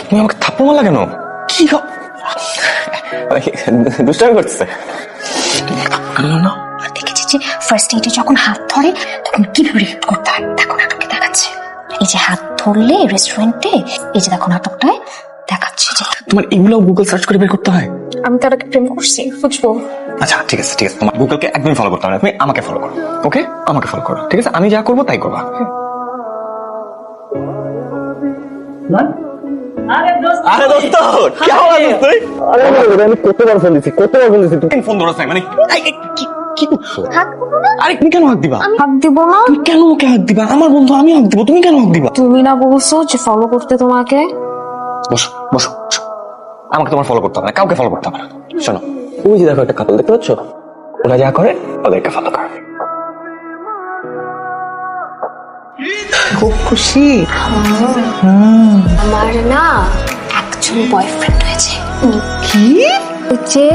তুমি আমাকে থাপ্পড় মারলা কেন? কি দুষ্টামি করতেছে না? দেখেছি যে ফার্স্ট এইডে যখন হাত ধরে তখন কিভাবে রিয়েক্ট করতে হয়, দেখো নাটকে দেখাচ্ছে। এই যে হাত ধরলে রেস্টুরেন্টে, এই যে দেখো নাটকটায় দেখাচ্ছে যে তোমার এগুলো গুগল সার্চ করে বের করতে হয়? আমি তার আগে প্রেম করছি, বুঝবো? আচ্ছা ঠিক আছে ঠিক আছে, তোমার গুগলকে একদমই ফলো করতে হবে না, তুমি আমাকে ফলো করো। ওকে, আমাকে ফলো করো, ঠিক আছে? আমি যা করবো তাই করবা। আরে দোস্ত কেমন আছিস তুই? আরে আমি কতবার ফোন দিছি তুমি ফোন ধরছ না, মানে কি করছো? হাত করো না। আরে তুমি কেন হাত দিবা? আমি হাত দিব না। তুমি কেন ওকে হাত দিবা? আমার বন্ধু, আমি হাত দিব, তুমি কেন হাত দিবা? তুমি না বলছো যে ফলো করতে তোমাকে? বসো বসো বসো। আমাকে তোমার ফলো করতে হবে না, কাউকে ফলো করতে হবে না। শোনো, তুমি যে দেখো একটা কাপল দেখতে পাচ্ছ, ওরা যা করে ওদেরকে ফলো করো। খুব খুশি। আমার না একজন বয়ফ্রেন্ড হয়েছে। কি? যে